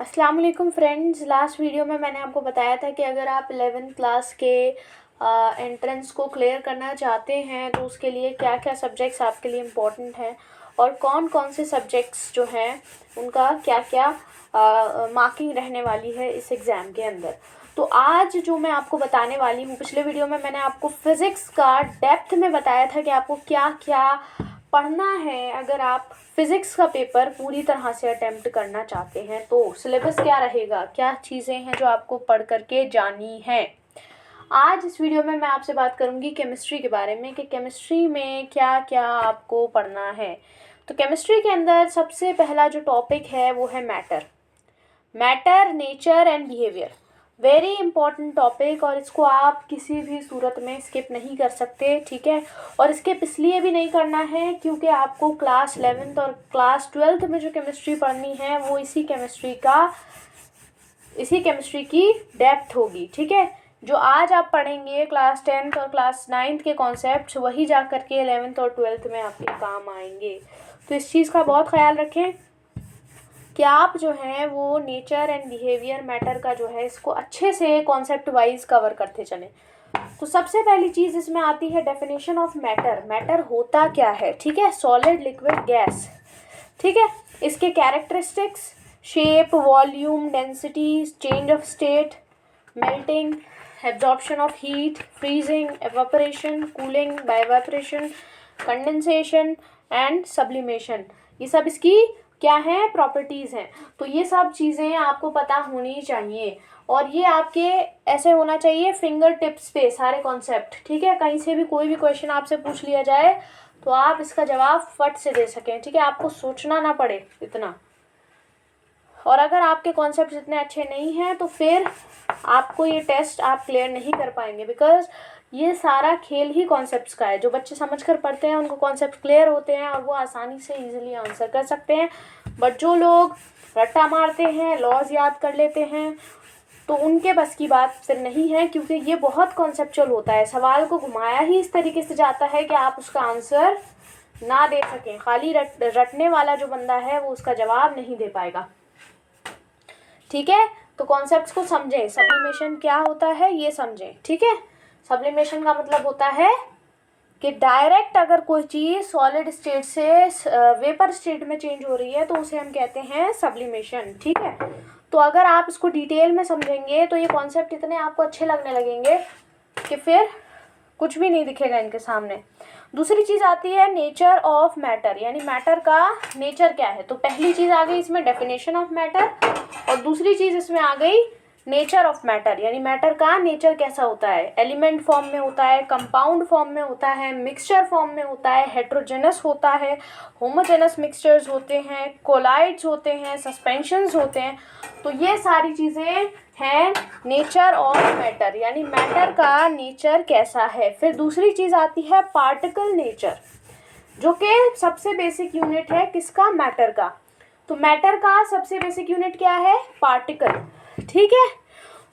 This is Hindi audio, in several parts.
अस्सलाम वालेकुम फ्रेंड्स। लास्ट वीडियो में मैंने आपको बताया था कि अगर आप 11th क्लास के एंट्रेंस को क्लियर करना चाहते हैं तो उसके लिए क्या क्या सब्जेक्ट्स आपके लिए इम्पोर्टेंट हैं और कौन कौन से सब्जेक्ट्स जो हैं उनका क्या क्या मार्किंग रहने वाली है इस एग्ज़ाम के अंदर। तो आज जो मैं आपको बताने वाली हूँ, पिछले वीडियो में मैंने आपको फ़िज़िक्स का डेप्थ में बताया था कि आपको क्या क्या पढ़ना है अगर आप फिज़िक्स का पेपर पूरी तरह से अटेम्प्ट करना चाहते हैं। तो सिलेबस क्या रहेगा, क्या चीज़ें हैं जो आपको पढ़ करके जानी है। आज इस वीडियो में मैं आपसे बात करूंगी केमिस्ट्री के बारे में कि केमिस्ट्री में क्या क्या आपको पढ़ना है। तो केमिस्ट्री के अंदर सबसे पहला जो टॉपिक है वो है matter, nature and behaviour. Very important topic और इसको आप किसी भी सूरत में स्किप नहीं कर सकते, ठीक है। और स्किप इसलिए भी नहीं करना है क्योंकि आपको क्लास 11th और क्लास 12th में जो केमिस्ट्री पढ़नी है वो इसी केमिस्ट्री की डेप्थ होगी, ठीक है। जो आज आप पढ़ेंगे क्लास 10th और क्लास 9th के कॉन्सेप्ट्स वही जा कर के 11th और 12th में आपके काम आएंगे। तो इस चीज़ का बहुत ख्याल रखें कि आप जो है वो नेचर एंड बिहेवियर मैटर का जो है इसको अच्छे से कॉन्सेप्ट वाइज कवर करते चलें। तो सबसे पहली चीज़ इसमें आती है डेफिनेशन ऑफ मैटर होता क्या है, ठीक है। सॉलिड, लिक्विड, गैस, ठीक है। इसके characteristics, shape, volume, density, change of state, melting, absorption of heat, freezing, evaporation, cooling, by evaporation, condensation and sublimation, ये सब इसकी क्या है, प्रॉपर्टीज़ हैं। तो ये सब चीज़ें आपको पता होनी चाहिए और ये आपके ऐसे होना चाहिए फिंगर टिप्स पे सारे कॉन्सेप्ट, ठीक है। कहीं से भी कोई भी क्वेश्चन आपसे पूछ लिया जाए तो आप इसका जवाब फट से दे सकें, ठीक है। आपको सोचना ना पड़े इतना। और अगर आपके कॉन्सेप्ट इतने अच्छे नहीं हैं तो फिर आपको ये टेस्ट आप क्लियर नहीं कर पाएंगे, बिकॉज ये सारा खेल ही कॉन्सेप्ट्स का है। जो बच्चे समझ कर पढ़ते हैं उनको कॉन्सेप्ट क्लियर होते हैं और वो आसानी से इजीली आंसर कर सकते हैं। बट जो लोग रट्टा मारते हैं, लॉज याद कर लेते हैं, तो उनके बस की बात फिर नहीं है, क्योंकि ये बहुत कॉन्सेप्चुअल होता है। सवाल को घुमाया ही इस तरीके से जाता है कि आप उसका आंसर ना दे सकें। खाली रटने वाला जो बंदा है वो उसका जवाब नहीं दे पाएगा, ठीक है। तो कॉन्सेप्ट्स को समझें। सब्लिमेशन क्या होता है ये समझें, ठीक है। सब्लिमेशन का मतलब होता है कि डायरेक्ट अगर कोई चीज़ सॉलिड स्टेट से वेपर स्टेट में चेंज हो रही है तो उसे हम कहते हैं सब्लिमेशन, ठीक है। तो अगर आप इसको डिटेल में समझेंगे तो ये कॉन्सेप्ट इतने आपको अच्छे लगने लगेंगे कि फिर कुछ भी नहीं दिखेगा इनके सामने। दूसरी चीज़ आती है नेचर ऑफ मैटर, यानी मैटर का नेचर क्या है। तो पहली चीज़ आ गई इसमें डेफिनेशन ऑफ मैटर और दूसरी चीज़ इसमें आ गई नेचर ऑफ मैटर, यानी मैटर का नेचर कैसा होता है। एलिमेंट फॉर्म में होता है, कंपाउंड फॉर्म में होता है, मिक्सचर फॉर्म में होता है, हेट्रोजेनस होता है, होमोजेनस मिक्सचर्स होते हैं, कोलाइड्स होते हैं, सस्पेंशंस होते हैं। तो ये सारी चीज़ें हैं नेचर ऑफ मैटर, यानी मैटर का नेचर कैसा है। फिर दूसरी चीज़ आती है पार्टिकल नेचर, जो कि सबसे बेसिक यूनिट है किसका, मैटर का। तो मैटर का सबसे बेसिक यूनिट क्या है, पार्टिकल, ठीक है।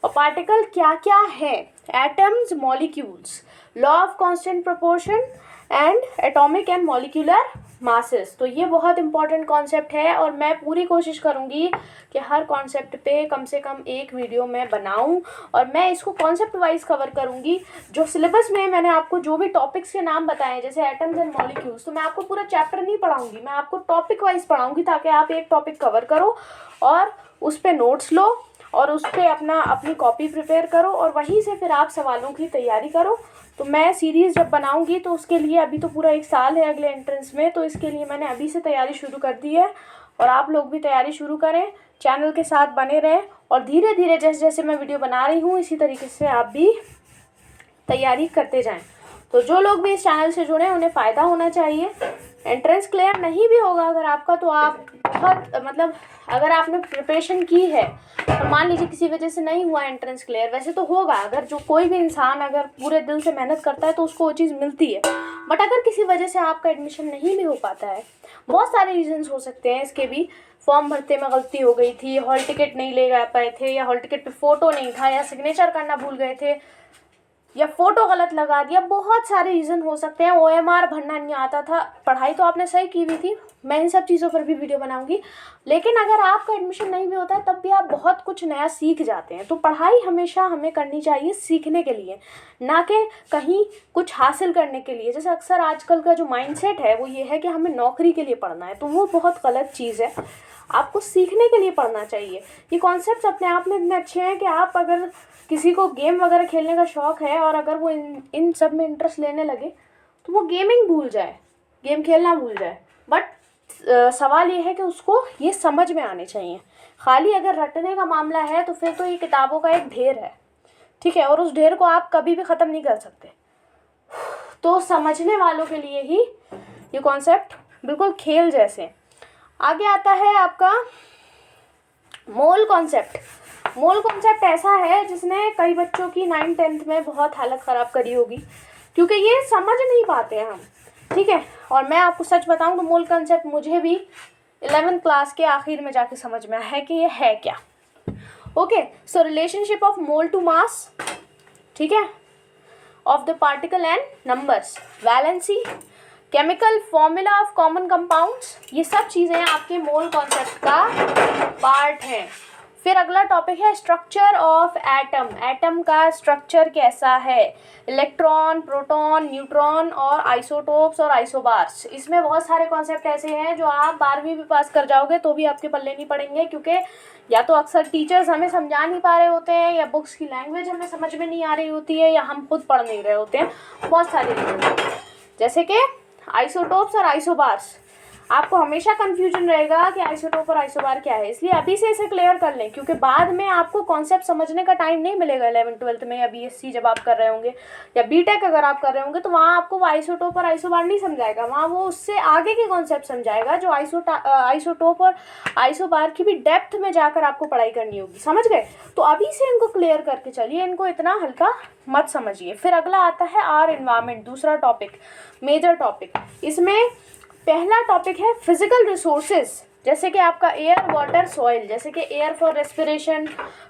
और पार्टिकल क्या क्या है, atoms, molecules, law of constant proportion and atomic and molecular masses. तो ये बहुत इंपॉर्टेंट कॉन्सेप्ट है और मैं पूरी कोशिश करूँगी कि हर कॉन्सेप्ट पे कम से कम एक वीडियो मैं बनाऊँ और मैं इसको कॉन्सेप्ट वाइज कवर करूँगी। जो सिलेबस में मैंने आपको जो भी टॉपिक्स के नाम बताए जैसे एटम्स एंड मॉलिक्यूल्स, तो मैं आपको पूरा चैप्टर नहीं पढ़ाऊँगी, मैं आपको टॉपिक वाइज पढ़ाऊँगी ताकि आप एक टॉपिक कवर करो और उस पर नोट्स लो और उस पर अपनी कॉपी प्रिपेयर करो और वहीं से फिर आप सवालों की तैयारी करो। तो मैं सीरीज़ जब बनाऊंगी तो उसके लिए अभी तो पूरा 1 साल है अगले एंट्रेंस में, तो इसके लिए मैंने अभी से तैयारी शुरू कर दी है और आप लोग भी तैयारी शुरू करें, चैनल के साथ बने रहें और धीरे धीरे जैसे जैसे मैं वीडियो बना रही हूँ इसी तरीके से आप भी तैयारी करते जाएं। तो जो लोग भी इस चैनल से जुड़े उन्हें फ़ायदा होना चाहिए। एंट्रेंस क्लियर नहीं भी होगा अगर आपका, तो आप बहुत अगर आपने प्रिपरेशन की है और मान लीजिए किसी वजह से नहीं हुआ एंट्रेंस क्लियर, वैसे तो होगा, अगर जो कोई भी इंसान अगर पूरे दिल से मेहनत करता है तो उसको वो चीज़ मिलती है। बट अगर किसी वजह से आपका एडमिशन नहीं भी हो पाता है, बहुत सारे रीजंस हो सकते हैं इसके भी। फॉर्म भरते में गलती हो गई थी, हॉल टिकट नहीं ले जा पाए थे, या हॉल टिकट पे फ़ोटो नहीं था, या सिग्नेचर करना भूल गए थे, या फोटो गलत लगा दिया, बहुत सारे रीज़न हो सकते हैं। OMR भरना नहीं आता था, पढ़ाई तो आपने सही की हुई थी, मैं इन सब चीज़ों पर भी वीडियो बनाऊंगी। लेकिन अगर आपका एडमिशन नहीं भी होता है तब भी आप बहुत कुछ नया सीख जाते हैं। तो पढ़ाई हमेशा हमें करनी चाहिए सीखने के लिए, ना कि कहीं कुछ हासिल करने के लिए। जैसे अक्सर आजकल का जो माइंडसेट है वो ये है कि हमें नौकरी के लिए पढ़ना है, तो वो बहुत गलत चीज़ है। आपको सीखने के लिए पढ़ना चाहिए। ये कॉन्सेप्ट्स अपने आप में इतने अच्छे हैं कि आप अगर किसी को गेम वगैरह खेलने का शौक़ है और अगर वो इन सब में इंटरेस्ट लेने लगे तो वो गेमिंग भूल जाए, गेम खेलना भूल जाए। बट सवाल ये है कि उसको ये समझ में आने चाहिए। खाली अगर रटने का मामला है तो फिर तो ये किताबों का एक ढेर है, ठीक है, और उस ढेर को आप कभी भी ख़त्म नहीं कर सकते। तो समझने वालों के लिए ही ये कॉन्सेप्ट बिल्कुल खेल जैसे। आगे आता है आपका मोल कॉन्सेप्ट। मोल कॉन्सेप्ट ऐसा है जिसने कई बच्चों की 9th-10th में बहुत हालत ख़राब करी होगी, क्योंकि ये समझ नहीं पाते हैं हम, ठीक है। और मैं आपको सच बताऊं तो मोल कॉन्सेप्ट मुझे भी 11th क्लास के आखिर में जाके समझ में आया है कि ये है क्या। Okay, so relationship of mole to mass, ठीक है, of the particle and numbers, valency, chemical formula of common compounds, ये सब चीज़ें आपके मोल कॉन्सेप्ट का पार्ट हैं। फिर अगला टॉपिक है स्ट्रक्चर ऑफ एटम। एटम का स्ट्रक्चर कैसा है, इलेक्ट्रॉन, प्रोटॉन, न्यूट्रॉन और आइसोटोप्स और आइसोबार्स। इसमें बहुत सारे कॉन्सेप्ट ऐसे हैं जो आप 12वीं भी पास कर जाओगे तो भी आपके पल्ले नहीं पड़ेंगे, क्योंकि या तो अक्सर टीचर्स हमें समझा नहीं पा रहे होते हैं, या बुक्स की लैंग्वेज हमें समझ में नहीं आ रही होती है, या हम खुद पढ़ नहीं रहे होते हैं। बहुत सारे रीजन, जैसे कि आइसोटोप्स और आइसोबार्स। आपको हमेशा कंफ्यूजन रहेगा कि आइसोटोप और आइसोबार क्या है, इसलिए अभी से इसे क्लियर कर लें, क्योंकि बाद में आपको कॉन्सेप्ट समझने का टाइम नहीं मिलेगा 11th-12th में, या BSc जब आप कर रहे होंगे, या BTech अगर आप कर रहे होंगे, तो वहाँ आपको वो आइसोटोप और आइसोबार नहीं समझाएगा। वहाँ वो उससे आगे के कॉन्सेप्ट समझाएगा जो आइसोटोप और आइसोबार की भी डेप्थ में जाकर आपको पढ़ाई करनी होगी। समझ गए? तो अभी से इनको क्लियर करके चलिए, इनको इतना हल्का मत समझिए। फिर अगला आता है आर एनवायरनमेंट, दूसरा टॉपिक, मेजर टॉपिक। इसमें पहला टॉपिक है फिजिकल रिसोर्सेज, जैसे कि आपका एयर, वाटर, सॉइल। जैसे कि air for respiration,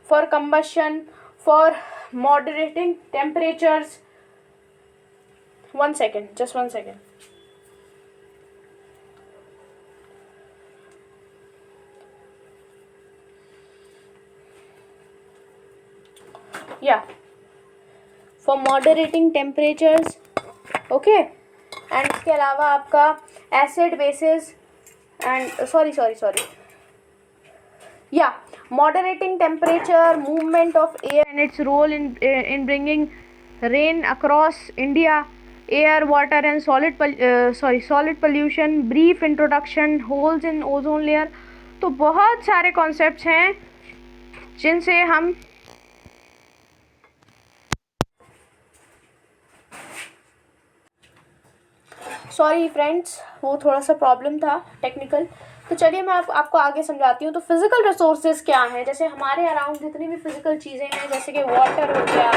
for combustion, for moderating temperatures. 1 second, just 1 second. या for moderating temperatures, okay. And इसके अलावा आपका एसिड, बेसिस एंड सॉरी या moderating temperature, movement of air and its role in bringing rain across India, air, water and solid pollution, brief introduction, holes in ozone layer। तो बहुत सारे कॉन्सेप्ट्स हैं जिनसे हम सॉरी फ्रेंड्स, वो थोड़ा सा प्रॉब्लम था टेक्निकल। तो चलिए मैं आपको आगे समझाती हूँ। तो फिजिकल रिसोर्सेज क्या हैं, जैसे हमारे अराउंड जितनी भी फिजिकल चीज़ें हैं, जैसे कि वाटर हो गया,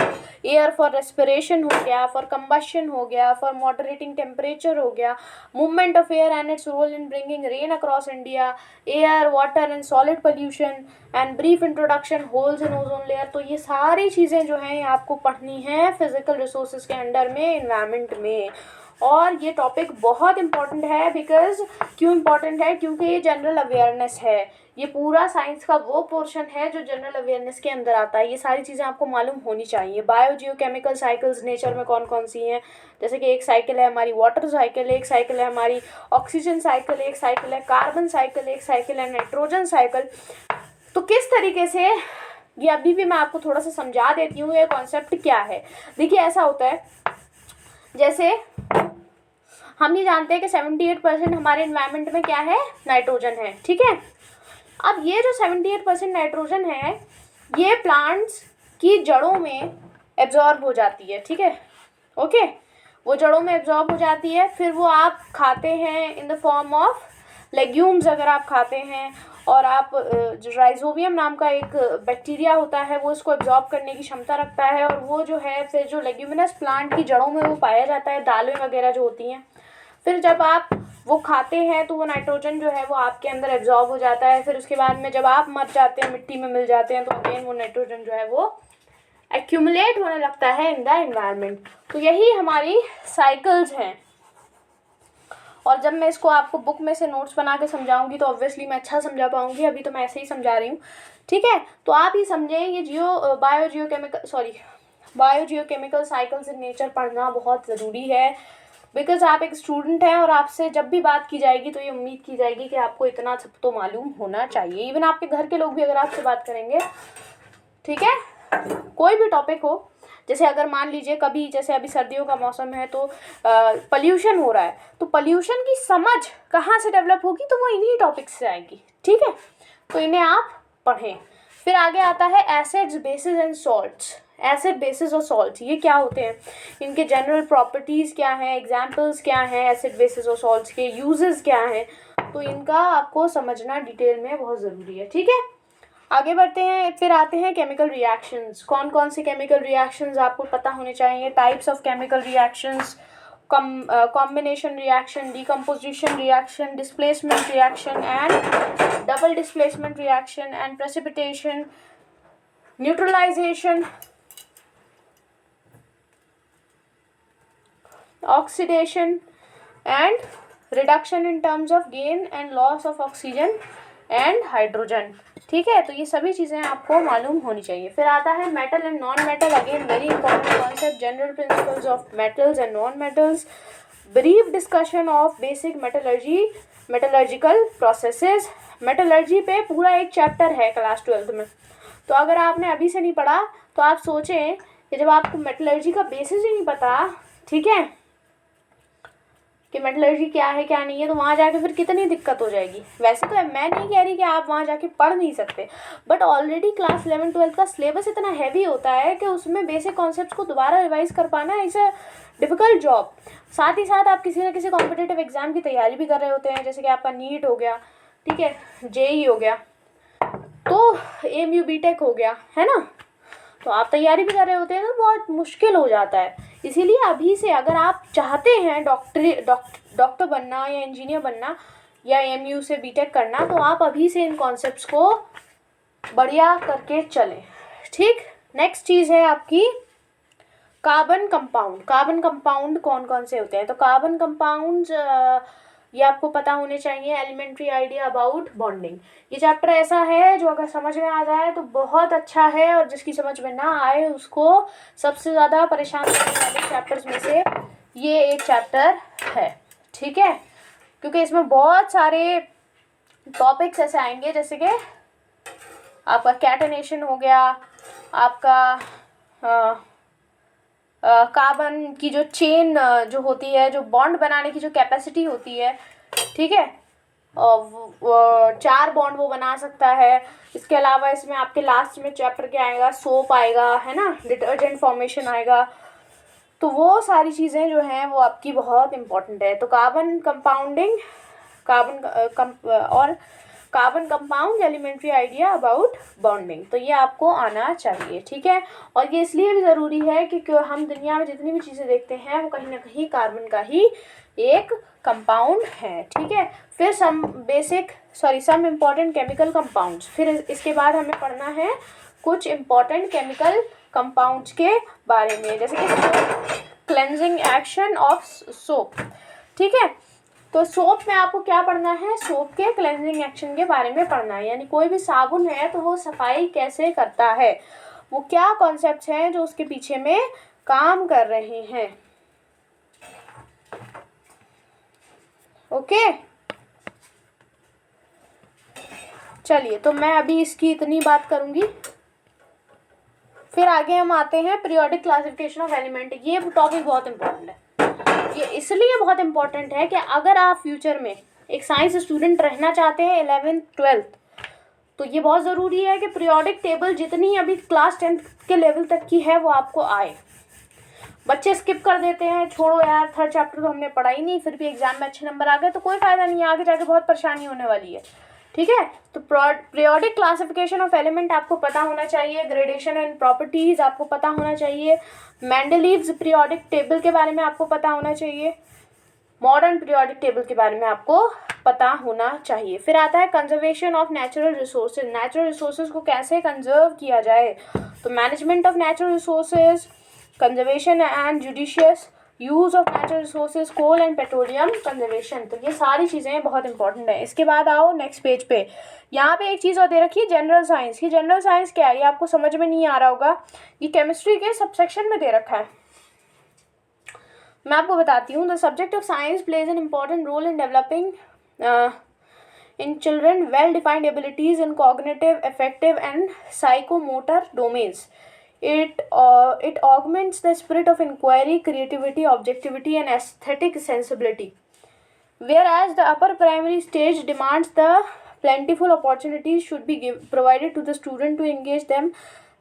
एयर फॉर रेस्पिरेशन हो गया, फॉर कंबशन हो गया, फॉर मॉडरेटिंग टेम्परेचर हो गया, movement of air and its role in bringing rain across India, air, water and solid pollution and brief introduction, holes in ozone layer. तो ये सारी चीज़ें जो हैं आपको पढ़नी है फिजिकल रिसोर्सेज के अंडर में, एनवायरनमेंट में। और ये टॉपिक बहुत इंपॉर्टेंट है, बिकॉज क्यों इंपॉर्टेंट है, क्योंकि ये जनरल अवेयरनेस है। ये पूरा साइंस का वो पोर्शन है जो जनरल अवेयरनेस के अंदर आता है। ये सारी चीज़ें आपको मालूम होनी चाहिए। बायो जियोकेमिकल साइकिल्स नेचर में कौन कौन सी हैं, जैसे कि एक साइकिल है हमारी वाटर साइकिल, एक साइकिल है हमारी ऑक्सीजन साइकिल, एक साइकिल है कार्बन साइकिल, एक साइकिल है नाइट्रोजन साइकिल। तो किस तरीके से, ये अभी भी मैं आपको थोड़ा सा समझा देती हूँ ये कॉन्सेप्ट क्या है। देखिए ऐसा होता है, जैसे हम ये जानते हैं कि 78% हमारे एनवायरनमेंट में क्या है, नाइट्रोजन है, ठीक है। अब ये जो 78% नाइट्रोजन है ये प्लांट्स की जड़ों में एब्जॉर्ब हो जाती है, ठीक है, ओके। वो जड़ों में एब्जॉर्ब हो जाती है, फिर वो आप खाते हैं in the form of legumes. अगर आप खाते हैं और आप जो राइजोबियम नाम का एक बैक्टीरिया होता है वो इसको एब्जॉर्ब करने की क्षमता रखता है, और वो जो है फिर जो लेग्यूमिनस प्लांट की जड़ों में वो पाया जाता है, दालें वगैरह जो होती हैं। फिर जब आप वो खाते हैं तो वो नाइट्रोजन जो है वो आपके अंदर एब्जॉर्ब हो जाता है। फिर उसके बाद में जब आप मर जाते हैं, मिट्टी में मिल जाते हैं, तो अगेन वो नाइट्रोजन जो है वो एक्यूमुलेट होने लगता है इन द एनवायरनमेंट। तो यही हमारी साइकिल्स हैं। और जब मैं इसको आपको बुक में से नोट्स बना के समझाऊंगी तो ऑब्वियसली मैं अच्छा समझा पाऊंगी, अभी तो मैं ऐसे ही समझा रही हूँ, ठीक है। तो आप ही समझें, ये bio geochemical cycles in nature पढ़ना बहुत ज़रूरी है, बिकॉज आप एक स्टूडेंट हैं और आपसे जब भी बात की जाएगी तो ये उम्मीद की जाएगी कि आपको इतना सब तो मालूम होना चाहिए। इवन आपके घर के लोग भी अगर आपसे बात करेंगे, ठीक है, कोई भी टॉपिक हो, जैसे अगर मान लीजिए कभी, जैसे अभी सर्दियों का मौसम है तो पॉल्यूशन हो रहा है, तो पॉल्यूशन की समझ कहाँ से डेवलप होगी, तो वो इन्हीं टॉपिक्स से आएगी, ठीक है। तो इन्हें आप पढ़ें। फिर आगे आता है acids, basis and salts. Acid, basis और सॉल्ट्स ये क्या होते हैं, इनके जनरल प्रॉपर्टीज़ क्या हैं, एग्जाम्पल्स क्या हैं एसिड, बेसिस और सॉल्ट्स के, यूजेस क्या हैं, तो इनका आपको समझना डिटेल में बहुत ज़रूरी है, ठीक है। आगे बढ़ते हैं। फिर आते हैं केमिकल रिएक्शंस। कौन कौन से केमिकल रिएक्शंस आपको पता होने चाहिए, types of chemical reactions, combination reaction, decomposition reaction, displacement reaction and double displacement reaction and precipitation, neutralisation, oxidation and reduction in terms of gain and loss of oxygen and hydrogen, ठीक है। तो ये सभी चीज़ें आपको मालूम होनी चाहिए। फिर आता है metal and non metal, again very important concept, general principles of metals and non metals, brief discussion of basic metallurgy, metallurgical processes. Metallurgy पे पूरा एक चैप्टर है क्लास 12th में, तो अगर आपने अभी से नहीं पढ़ा तो आप सोचें कि जब आपको मेटलर्जी का बेसिस ही नहीं पता, ठीक है, कि मेटलर्जी क्या है क्या नहीं है, तो वहाँ जाके फिर कितनी दिक्कत हो जाएगी। वैसे तो मैं नहीं कह रही कि आप वहाँ जाके पढ़ नहीं सकते, बट ऑलरेडी क्लास 11-12 का सिलेबस इतना हैवी होता है कि उसमें बेसिक कॉन्सेप्ट्स को दोबारा रिवाइज कर पाना इज़ अ डिफ़िकल्ट जॉब। साथ ही साथ आप किसी न किसी कॉम्पिटिटिव एग्ज़ाम की तैयारी भी कर रहे होते हैं, जैसे कि आपका नीट हो गया, ठीक है, जेई हो गया, तो AMU BTech हो गया, है ना, तो आप तैयारी भी कर रहे होते हैं तो बहुत मुश्किल हो जाता है। इसीलिए अभी से अगर आप चाहते हैं डॉक्टर बनना या इंजीनियर बनना या AMU से BTech करना, तो आप अभी से इन कॉन्सेप्ट्स को बढ़िया करके चलें, ठीक। नेक्स्ट चीज़ है आपकी कार्बन कंपाउंड। कार्बन कंपाउंड कौन कौन से होते हैं, तो कार्बन कंपाउंड्स ये आपको पता होने चाहिए। एलिमेंट्री आइडिया अबाउट बॉन्डिंग, ये चैप्टर ऐसा है जो अगर समझ में आ जाए तो बहुत अच्छा है, और जिसकी समझ में ना आए उसको सबसे ज़्यादा परेशान करने वाले चैप्टर्स में से ये एक चैप्टर है, ठीक है, क्योंकि इसमें बहुत सारे टॉपिक्स ऐसे आएंगे, जैसे कि आपका कैटेनेशन हो गया, आपका कार्बन की जो चेन जो होती है, जो बॉन्ड बनाने की जो कैपेसिटी होती है, ठीक है, 4 बॉन्ड वो बना सकता है। इसके अलावा इसमें आपके लास्ट में चैप्टर क्या आएगा, सोप आएगा, है ना, डिटर्जेंट फॉर्मेशन आएगा, तो वो सारी चीज़ें जो हैं वो आपकी बहुत इम्पॉर्टेंट है। तो carbon compounding, carbon compound, elementary idea about bonding, तो ये आपको आना चाहिए, ठीक है। और ये इसलिए भी ज़रूरी है क्योंकि हम दुनिया में जितनी भी चीज़ें देखते हैं वो कहीं ना कहीं कार्बन का ही एक कंपाउंड है, ठीक है। फिर सम इम्पॉर्टेंट केमिकल कंपाउंड्स। फिर इसके बाद हमें पढ़ना है कुछ इम्पॉर्टेंट केमिकल कंपाउंड्स के बारे में, जैसे कि क्लेंजिंग एक्शन ऑफ सोप, ठीक है। तो सोप में आपको क्या पढ़ना है, सोप के क्लेंजिंग एक्शन के बारे में पढ़ना है, यानी कोई भी साबुन है तो वो सफाई कैसे करता है, वो क्या कॉन्सेप्ट्स हैं जो उसके पीछे में काम कर रहे हैं, ओके। चलिए, तो मैं अभी इसकी इतनी बात करूँगी। फिर आगे हम आते हैं पीरियोडिक क्लासिफिकेशन ऑफ एलिमेंट। ये टॉपिक बहुत इंपॉर्टेंट है। ये इसलिए बहुत इंपॉर्टेंट है कि अगर आप फ्यूचर में एक साइंस स्टूडेंट रहना चाहते हैं 11th-12th, तो ये बहुत ज़रूरी है कि पीरियोडिक टेबल जितनी अभी क्लास 10th के लेवल तक की है वो आपको आए। बच्चे स्किप कर देते हैं, छोड़ो यार 3rd चैप्टर तो हमने पढ़ा ही नहीं, फिर भी एग्जाम में अच्छे नंबर आ गए तो कोई फ़ायदा नहीं है, आगे जाके बहुत परेशानी होने वाली है, ठीक है। तो पीरियोडिक क्लासिफिकेशन ऑफ एलिमेंट आपको पता होना चाहिए, ग्रेडेशन एंड प्रॉपर्टीज़ आपको पता होना चाहिए, मेंडलीव्स पीरियोडिक टेबल के बारे में आपको पता होना चाहिए, मॉडर्न पीरियोडिक टेबल के बारे में आपको पता होना चाहिए। फिर आता है conservation of natural resources. Natural resources को कैसे कंजर्व किया जाए, तो management of natural resources, conservation and judicious use of natural resources, coal and petroleum conservation. तो ये सारी चीज़ें बहुत इंपॉर्टेंट है। इसके बाद आओ नेक्स्ट पेज पे, यहाँ पे एक चीज़ और दे रखी है जनरल साइंस। ये जनरल साइंस क्या है, ये आपको समझ में नहीं आ रहा होगा, ये केमिस्ट्री के सबसेक्शन में दे रखा है। मैं आपको बताती हूँ। The subject of science plays an important role in developing in children well-defined abilities in cognitive, affective and psychomotor domains. It augments the spirit of inquiry, creativity, objectivity and aesthetic sensibility. Whereas the upper primary stage demands the plentiful opportunities should be provided to the student to engage them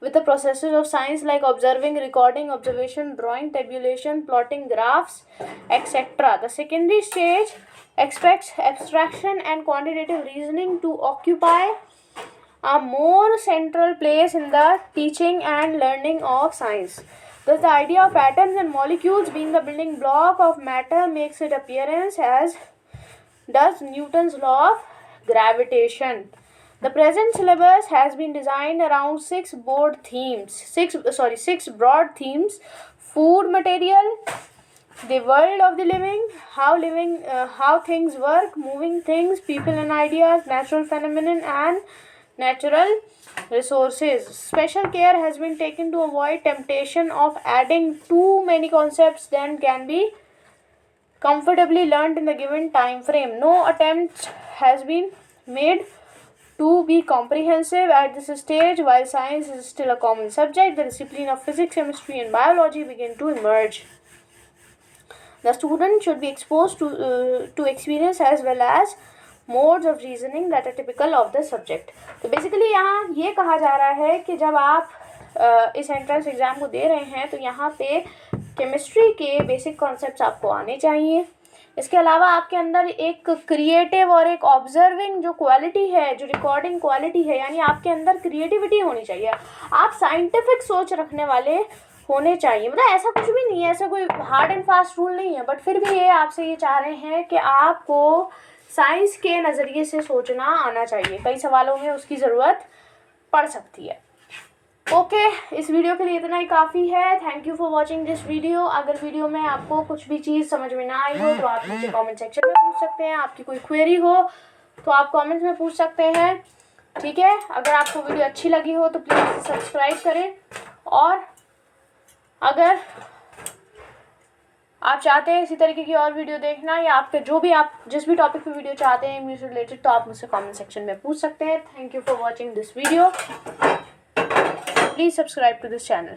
with the processes of science like observing, recording, observation, drawing, tabulation, plotting graphs, etc. The secondary stage expects abstraction and quantitative reasoning to occupy a more central place in the teaching and learning of science. Thus, the idea of atoms and molecules being the building block of matter makes its appearance, as does Newton's law of gravitation. The present syllabus has been designed around six broad themes: food material, the world of the living, how things work, moving things, people and ideas, natural phenomenon and natural resources. Special care has been taken to avoid temptation of adding too many concepts than can be comfortably learnt in the given time frame. No attempt has been made to be comprehensive at this stage. While science is still a common subject, the discipline of physics, chemistry and biology begin to emerge. The student should be exposed to experience as well as modes of reasoning that are typical of the subject. तो बेसिकली यहाँ ये कहा जा रहा है कि जब आप इस एंट्रेंस एग्ज़ाम को दे रहे हैं तो यहाँ पे केमिस्ट्री के बेसिक कॉन्सेप्ट्स आपको आने चाहिए। इसके अलावा आपके अंदर एक क्रिएटिव और एक ऑब्जर्विंग जो क्वालिटी है, जो रिकॉर्डिंग क्वालिटी है, यानी आपके अंदर क्रिएटिविटी होनी चाहिए। आप साइंटिफिक सोच रखने वाले होने चाहिए। मतलब ऐसा कुछ भी नहीं है, ऐसा कोई हार्ड एंड फास्ट रूल नहीं है, बट फिर भी ये आपसे ये चाह रहे हैं कि आपको साइंस के नज़रिए से सोचना आना चाहिए। कई सवालों में उसकी ज़रूरत पड़ सकती है। ओके, इस वीडियो के लिए इतना ही काफ़ी है। Thank you for watching this video. अगर वीडियो में आपको कुछ भी चीज़ समझ में ना आई हो तो आप मुझे कमेंट सेक्शन में पूछ सकते हैं। आपकी कोई क्वेरी हो तो आप कमेंट्स में पूछ सकते हैं, ठीक है। अगर आपको वीडियो अच्छी लगी हो तो प्लीज़ सब्सक्राइब करें, और अगर आप चाहते हैं इसी तरीके की और वीडियो देखना, या आपके आप जिस भी टॉपिक पे वीडियो चाहते हैं म्यूजिक रिलेटेड, तो आप मुझसे कमेंट सेक्शन में पूछ सकते हैं। Thank you for watching this video. Please subscribe to this channel.